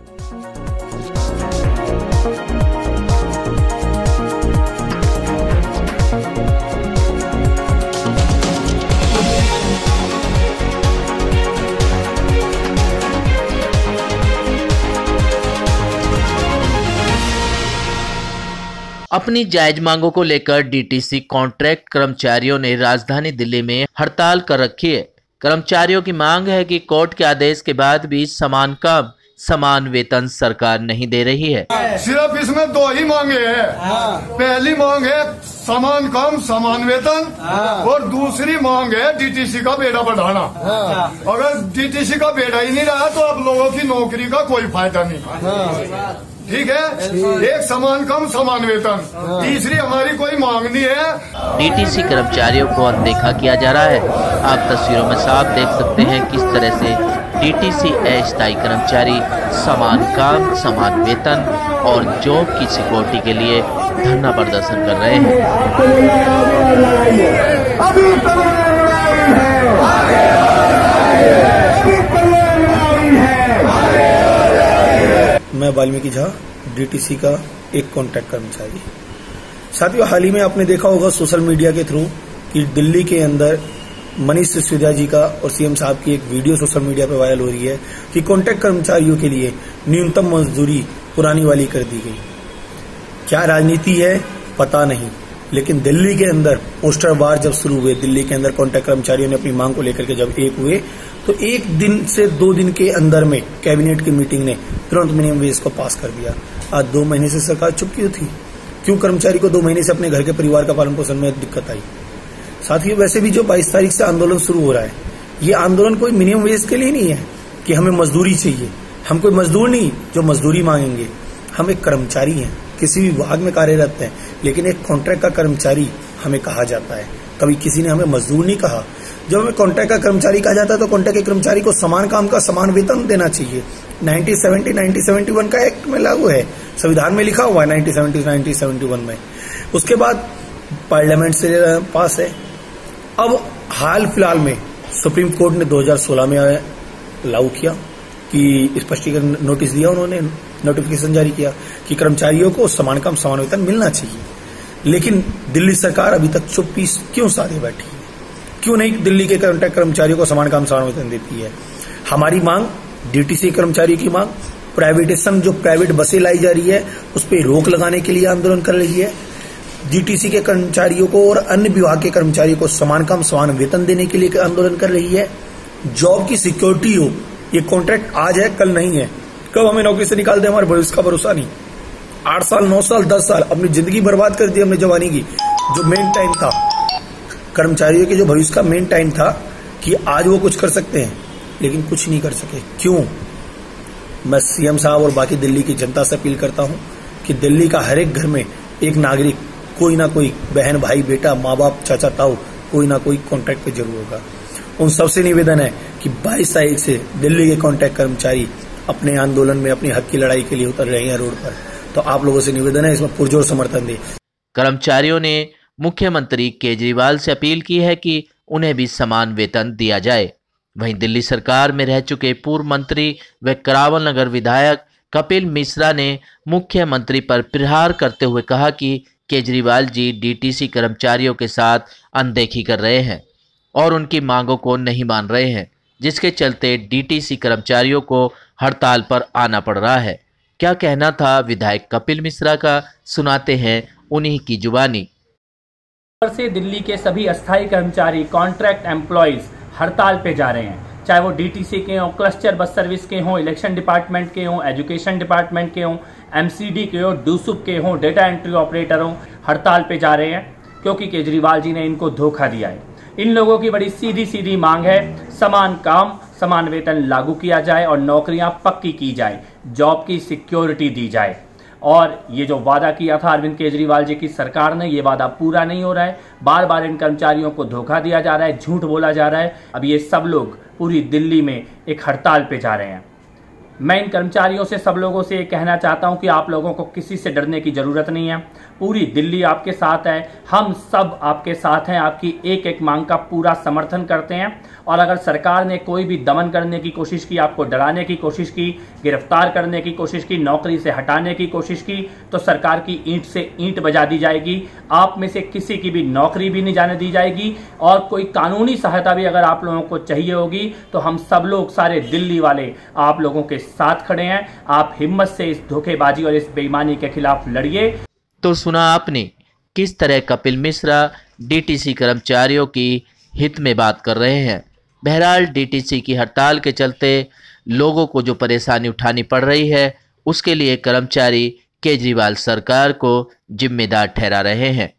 अपनी जायज मांगों को लेकर डीटीसी कॉन्ट्रैक्ट कर्मचारियों ने राजधानी दिल्ली में हड़ताल कर रखी है। कर्मचारियों की मांग है कि कोर्ट के आदेश के बाद भी समान काम समान वेतन सरकार नहीं दे रही है। सिर्फ इसमें दो ही मांगे हैं। पहली मांग है समान काम समान वेतन और दूसरी मांग है डीटीसी का बेड़ा बढ़ाना। अगर डीटीसी का बेड़ा ही नहीं रहा तो अब लोगों की नौकरी का कोई फायदा नहीं। ठीक है, एक समान काम समान वेतन। तीसरी हमारी कोई मांग नहीं है। डीटीसी कर्मचारियों को अनदेखा किया जा रहा है। आप तस्वीरों में साफ देख सकते हैं किस तरह से डीटीसी अस्थायी कर्मचारी समान काम समान वेतन और जॉब की सिक्योरिटी के लिए धरना प्रदर्शन कर रहे हैं। मैं वाल्मीकि झा, डीटीसी का एक कॉन्ट्रैक्ट कर्मचारी। साथियों, हाल ही में आपने देखा होगा सोशल मीडिया के थ्रू कि दिल्ली के अंदर मनीष सिसोदिया जी का और सीएम साहब की एक वीडियो सोशल मीडिया पर वायरल हो रही है कि कॉन्ट्रैक्ट कर्मचारियों के लिए न्यूनतम मजदूरी पुरानी वाली कर दी गई। क्या राजनीति है पता नहीं, लेकिन दिल्ली के अंदर पोस्टर वार जब शुरू हुए, दिल्ली के अंदर कॉन्ट्रैक्ट कर्मचारियों ने अपनी मांग को लेकर के जब एक हुए तो एक दिन से 2 दिन के अंदर में कैबिनेट की मीटिंग ने तुरंत मिनिमम वेज को पास कर दिया। आज 2 महीने से सरकार चुप क्यों थी? क्यों कर्मचारी को 2 महीने से अपने घर के परिवार का पालन पोषण में दिक्कत आई? साथ ही वैसे भी जो 22 तारीख से आंदोलन शुरू हो रहा है, ये आंदोलन कोई मिनिमम वेज के लिए नहीं है कि हमें मजदूरी चाहिए। हम कोई मजदूर नहीं जो मजदूरी मांगेंगे। हम एक कर्मचारी हैं, किसी भी विभाग में कार्यरत हैं, लेकिन एक कॉन्ट्रैक्ट का कर्मचारी हमें कहा जाता है। कभी किसी ने हमें मजदूर नहीं कहा। जब हमें कॉन्ट्रैक्ट का कर्मचारी कहा जाता है तो कॉन्ट्रैक्ट के कर्मचारी को समान काम का समान वेतन देना चाहिए। 1971 का एक्ट में लागू है, संविधान में लिखा हुआ है 1971 में। उसके बाद पार्लियामेंट से पास है। अब हाल फिलहाल में सुप्रीम कोर्ट ने 2016 में लागू किया कि स्पष्टीकरण नोटिस दिया, उन्होंने नोटिफिकेशन जारी किया कि कर्मचारियों को समान काम समान वेतन मिलना चाहिए। लेकिन दिल्ली सरकार अभी तक चुप्पी क्यों साधे बैठी है? क्यों नहीं दिल्ली के कॉन्ट्रैक्ट कर्मचारियों को समान काम समान वेतन देती है? हमारी मांग, डीटीसी कर्मचारियों की मांग, प्राइवेटेशन जो प्राइवेट बसें लाई जा रही है उस पर रोक लगाने के लिए आंदोलन कर रही है। डीटीसी के कर्मचारियों को और अन्य विभाग के कर्मचारियों को समान काम समान वेतन देने के लिए आंदोलन कर रही है। जॉब की सिक्योरिटी हो, ये कॉन्ट्रैक्ट आज है कल नहीं है। कब हमें नौकरी से निकाल दे हमारे भविष्य का भरोसा नहीं। 8 साल 9 साल 10 साल अपनी जिंदगी बर्बाद कर दी हमने जवानी की। जो मेन टाइम था कर्मचारियों के, जो भविष्य का मेन टाइम था कि आज वो कुछ कर सकते हैं, लेकिन कुछ नहीं कर सके। क्यों? मैं सीएम साहब और बाकी दिल्ली की जनता से अपील करता हूं कि दिल्ली का हर एक घर में एक नागरिक, कोई ना कोई बहन भाई बेटा माँ बाप चाचा ताऊ, कोई ना कोई कॉन्ट्रैक्ट पे जरूर होगा। उन सबसे निवेदन है कि 22 तारीख से दिल्ली के कॉन्ट्रैक्ट कर्मचारी अपने आंदोलन में अपनी हक की लड़ाई के लिए उतर रहे हैं रोड पर। तो आप लोगों से निवेदन है इसमें पुरजोर समर्थन दें। कर्मचारियों ने मुख्यमंत्री केजरीवाल से अपील की है कि उन्हें भी समान वेतन दिया जाए। वहीं दिल्ली सरकार में रह चुके पूर्व मंत्री व करावल नगर विधायक कपिल मिश्रा ने मुख्यमंत्री पर प्रहार करते हुए कहा कि केजरीवाल जी डीटीसी कर्मचारियों के साथ अनदेखी कर रहे हैं और उनकी मांगों को नहीं मान रहे हैं, जिसके चलते डीटीसी कर्मचारियों को हड़ताल पर आना पड़ रहा है। क्या कहना था विधायक कपिल मिश्रा का, सुनाते हैं उन्हीं की जुबानी। से दिल्ली के सभी अस्थायी कर्मचारी कॉन्ट्रैक्ट एम्प्लॉयज हड़ताल पे जा रहे हैं, चाहे वो डीटीसी के हों, क्लस्टर बस सर्विस के हों, इलेक्शन डिपार्टमेंट के हों, एजुकेशन डिपार्टमेंट के हों, एमसीडी के हों, डूसुप के हों, डेटा एंट्री ऑपरेटर हों, हड़ताल पे जा रहे हैं क्योंकि केजरीवाल जी ने इनको धोखा दिया है। इन लोगों की बड़ी सीधी सीधी मांग है, समान काम समान वेतन लागू किया जाए और नौकरियां पक्की की जाए, जॉब की सिक्योरिटी दी जाए। और ये जो वादा किया था अरविंद केजरीवाल जी की सरकार ने, ये वादा पूरा नहीं हो रहा है। बार बार इन कर्मचारियों को धोखा दिया जा रहा है, झूठ बोला जा रहा है। अब ये सब लोग पूरी दिल्ली में एक हड़ताल पे जा रहे हैं। मैं इन कर्मचारियों से, सब लोगों से ये कहना चाहता हूं कि आप लोगों को किसी से डरने की जरूरत नहीं है। पूरी दिल्ली आपके साथ है, हम सब आपके साथ हैं, आपकी एक एक मांग का पूरा समर्थन करते हैं। और अगर सरकार ने कोई भी दमन करने की कोशिश की, आपको डराने की कोशिश की, गिरफ्तार करने की कोशिश की, नौकरी से हटाने की कोशिश की, तो सरकार की ईंट से ईंट बजा दी जाएगी। आप में से किसी की भी नौकरी भी नहीं जाने दी जाएगी। और कोई कानूनी सहायता भी अगर आप लोगों को चाहिए होगी तो हम सब लोग, सारे दिल्ली वाले आप लोगों के साथ खड़े हैं। आप हिम्मत से इस धोखेबाजी और इस बेईमानी के खिलाफ लड़िए। तो सुना आपने किस तरह कपिल मिश्रा डीटीसी कर्मचारियों की हित में बात कर रहे हैं। बहरहाल डीटीसी की हड़ताल के चलते लोगों को जो परेशानी उठानी पड़ रही है उसके लिए कर्मचारी केजरीवाल सरकार को जिम्मेदार ठहरा रहे हैं।